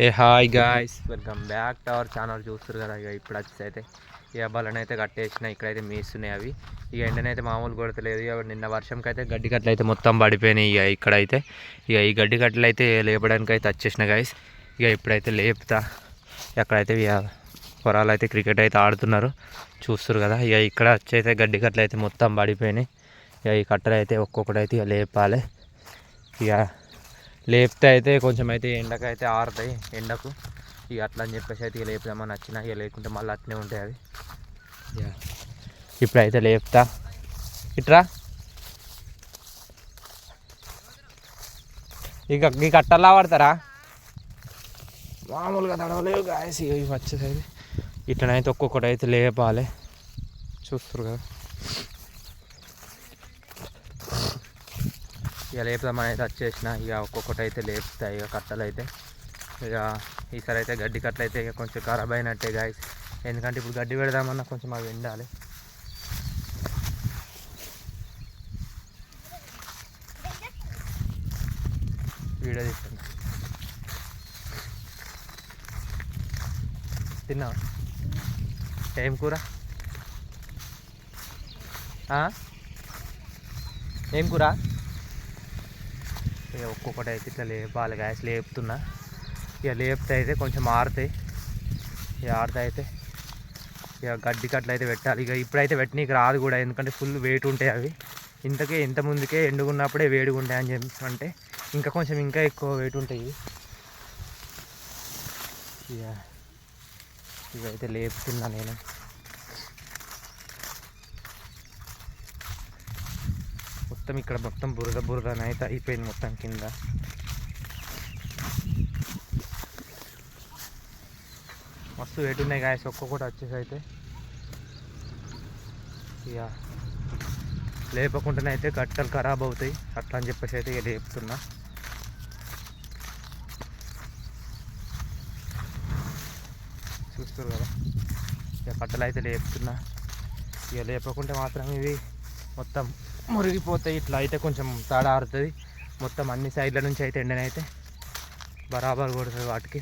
A hi guys, welcome back to our channel. చూస్తారు కదా ఇక ఇప్పుడు వచ్చేసి అయితే ఇక బలనైతే కట్టేసిన. ఇక్కడైతే మేస్తున్నాయి అవి. ఇక ఎండనైతే మామూలు కొడతలేదు. ఇక నిన్న వర్షంకి అయితే గడ్డి కట్టలు అయితే మొత్తం పడిపోయినాయి. ఇక ఇక్కడైతే ఇక ఈ గడ్డి కట్టలు అయితే లేపడానికి అయితే వచ్చేసిన గాయస్. ఇక ఇప్పుడైతే లేపుతా. ఎక్కడైతే ఇక పొరాలు అయితే క్రికెట్ అయితే ఆడుతున్నారు చూస్తారు కదా. ఇక ఇక్కడ వచ్చైతే గడ్డి కట్టలు అయితే మొత్తం పడిపోయినాయి. ఇక ఈ కట్టలు అయితే ఒక్కొక్కటి అయితే ఇక లేపాలి. ఇక లేపితే అయితే కొంచెం అయితే ఎండకైతే ఆరుతాయి ఎండకు. ఇక అట్లా అని చెప్పేసి అయితే ఇక లేపుదామని వచ్చిన. ఇక లేకుంటే మళ్ళీ అట్నే ఉంటాయి అవి. ఇక ఇప్పుడైతే లేపుతా. ఇట్రా ఇక ఈ కట్టల్లా పడతారా మామూలుగా తడవలేవు గాయస్. ఇవి వచ్చేసరికి ఇట్లనైతే ఒక్కొక్కటి అయితే లేపాలి చూస్తారు కదా. ఇక లేపుదామని అయితే వచ్చేసిన. ఇక ఒక్కొక్కటి అయితే లేపుతాయి ఇక కట్టలు అయితే. ఇక ఈసారి అయితే గడ్డి కట్టలు అయితే ఇక కొంచెం ఖరాబ్ అయినట్టే గాయస్. ఎందుకంటే ఇప్పుడు గడ్డి పెడదామన్నా కొంచెం అవి ఎండాలి. వీడియో తీస్తున్నా. తిన్నా ఏం కూర? ఏం కూర? ఇక ఒక్కొక్కటి అయితే ఇట్లా లేపాలి గ్యాస్. లేపుతున్నా. ఇక లేపితే అయితే కొంచెం ఆరుతాయి. ఇక ఆరుతాయి అయితే ఇక గడ్డి కట్టలు అయితే పెట్టాలి. ఇక ఇప్పుడైతే పెట్టనీకి రాదు కూడా, ఎందుకంటే ఫుల్ వెయిట్ ఉంటాయి అవి. ఇంత ముందుకే ఎండుకున్నప్పుడే వేడిగా ఉంటాయి అని చెప్పి అంటే ఇంకా కొంచెం ఇంకా ఎక్కువ వెయిట్ ఉంటాయి. ఇక ఇవైతే లేపుతున్నా నేను. మొత్తం ఇక్కడ మొత్తం బురద అయితే అయిపోయింది మొత్తం కింద. మస్తు వెయిట్ ఉన్నాయి గాయస్ ఒక్కొక్కటి వచ్చేసి అయితే. ఇక లేపకుండానే అయితే కట్టలు ఖరాబ్ అవుతాయి. అట్లా అని చెప్పేసి అయితే ఇక లేపుతున్నా. చూస్తారు కదా. ఇక కట్టలు అయితే లేపుతున్నా. ఇక లేపకుంటే మాత్రం ఇవి మొత్తం మురిగిపోతాయి. ఇట్లా అయితే కొంచెం తడ ఆరుతుంది మొత్తం. అన్ని సైడ్ల నుంచి అయితే ఎండనైతే బరాబర్ కొడుతుంది వాటికి.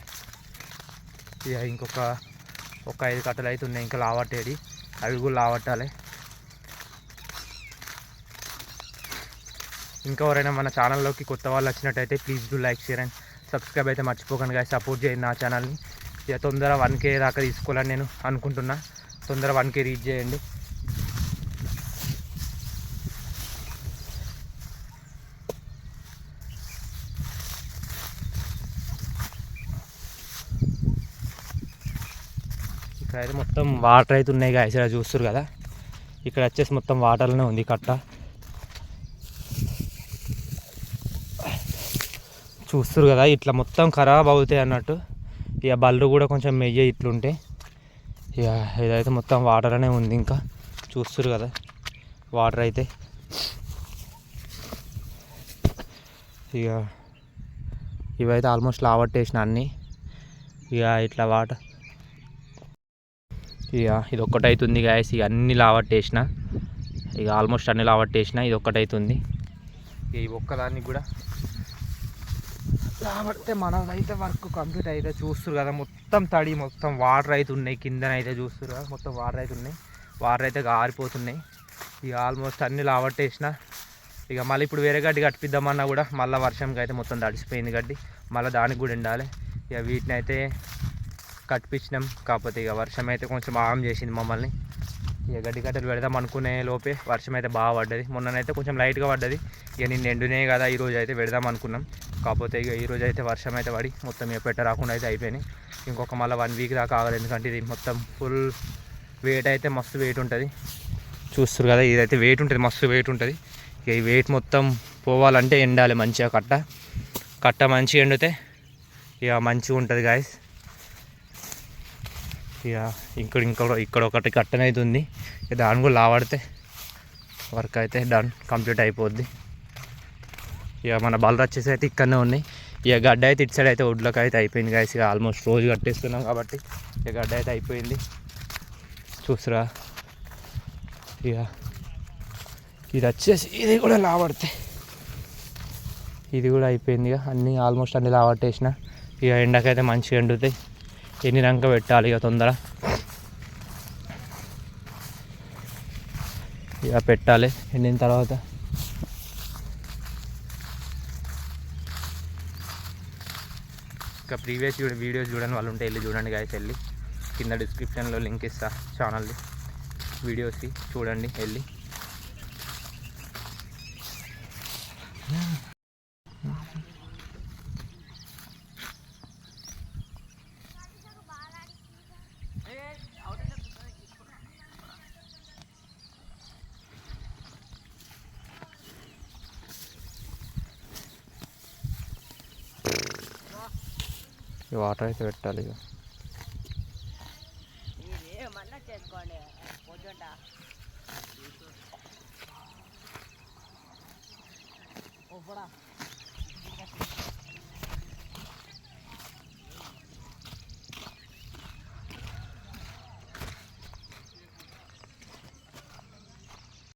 ఇక ఇంకొక 5 కట్టలు అయితే ఉన్నాయి ఇంకా లావట్టేది. అవి కూడా లావట్టాలి. ఇంకా ఎవరైనా మన ఛానల్లోకి కొత్త వాళ్ళు వచ్చినట్టయితే please do like, share and subscribe అయితే మర్చిపోకండి గాయస్. సపోర్ట్ చేయండి నా ఛానల్ని. ఇక తొందర 1K దాకా తీసుకోవాలని నేను అనుకుంటున్నా. తొందర 1K రీచ్ చేయండి. ఇక్కడ అయితే మొత్తం వాటర్ అయితే ఉన్నాయి గాయస్. ఇలా చూస్తారు కదా. ఇక్కడ వచ్చేసి మొత్తం వాటర్లోనే ఉంది కట్ట. చూస్తారు కదా. ఇట్లా మొత్తం ఖరాబ్ అవుతాయి అన్నట్టు. ఇక బళ్ళు కూడా కొంచెం మెయ్య ఇట్లుంటే. ఇక ఇదైతే మొత్తం వాటర్ అనే ఉంది. ఇంకా చూస్తారు కదా వాటర్ అయితే. ఇక ఇవైతే ఆల్మోస్ట్ లావట్టేసిన అన్నీ. ఇక ఇట్లా వాటర్ ఇక ఇది ఒక్కటి అవుతుంది గాయస్. ఇక అన్నీ లావట్టేసిన. ఇక ఆల్మోస్ట్ అన్నీ లావట్టేసిన. ఇది ఒక్కటి అవుతుంది. ఈ ఒక్కదాన్ని కూడా లావడితే మనదైతే వర్క్ కంప్లీట్ అయితే. చూస్తారు కదా మొత్తం తడి మొత్తం వాటర్ అయితే ఉన్నాయి కిందనైతే. చూస్తారు కదా మొత్తం వాటర్ అయితే ఉన్నాయి. వాటర్ అయితే గారిపోతున్నాయి. ఇక ఆల్మోస్ట్ అన్నీ లావట్టేసిన. ఇక మళ్ళీ ఇప్పుడు వేరే గడ్డి కట్టిద్దామన్నా కూడా మళ్ళీ వర్షంకి అయితే మొత్తం తడిసిపోయింది గడ్డి. మళ్ళీ దానికి కూడా ఎండాలి. ఇక వీటిని అయితే కట్టించినాం. కాకపోతే ఇక వర్షం అయితే కొంచెం ఆగం చేసింది మమ్మల్ని. ఇక గడ్డి కట్టలు పెడదాం అనుకునే లోపే వర్షం అయితే బాగా పడ్డది. మొన్ననైతే కొంచెం లైట్గా పడ్డది. ఇక నిన్న ఎండునే కదా ఈరోజు అయితే పెడదాం అనుకున్నాం. కాకపోతే ఇక ఈరోజు అయితే వర్షం అయితే పడి మొత్తం ఇక పెట్ట రాకుండా అయితే అయిపోయినాయి. ఇంకొక మళ్ళీ 1 వీక్ దాకా ఆగలేదు. ఎందుకంటే ఇది మొత్తం ఫుల్ వెయిట్ అయితే మస్తు వెయిట్ ఉంటుంది. చూస్తారు కదా ఇదైతే వెయిట్ ఉంటుంది, మస్తు వెయిట్ ఉంటుంది. ఇక ఈ వెయిట్ మొత్తం పోవాలంటే ఎండాలి మంచిగా. కట్ట మంచిగా ఎండితే ఇక మంచిగా ఉంటుంది గాయస్. ఇక ఇక్కడ ఒకటి కట్టనైతే ఉంది. ఇక దాన్ని కూడా లావాడితే వర్క్ అయితే డన్ కంప్లీట్ అయిపోద్ది. ఇక మన బలర్ వచ్చేసి అయితే ఇక్కడనే ఉన్నాయి. ఇక గడ్డ అయితే ఇటు సైడ్ అయితే ఒడ్లకు అయితే అయిపోయింది గాయస్. ఇక ఆల్మోస్ట్ రోజు కట్టేస్తున్నాం కాబట్టి ఇక గడ్డ అయితే అయిపోయింది. చూసురా. ఇక ఇది వచ్చేసి ఇది కూడా లావడితే ఇది కూడా అయిపోయింది. ఇక అన్నీ ఆల్మోస్ట్ అన్నీ లావట్టేసిన. ఇక ఎండకైతే మంచిగా ఎండుతాయి. ఎండినాక పెట్టాలి ఇక తొందర. ఇక పెట్టాలి. ఎండిన తర్వాత ఇంకా ప్రీవియస్ వీడియోస్ చూడని వాళ్ళు ఉంటే వెళ్ళి చూడండి గాయస్. వెళ్ళి కింద డిస్క్రిప్షన్లో లింక్ ఇస్తా ఛానల్ది, వీడియోస్కి చూడండి వెళ్ళి. వాటర్ అయితే పెట్టాలి ఇక. చేసుకోండి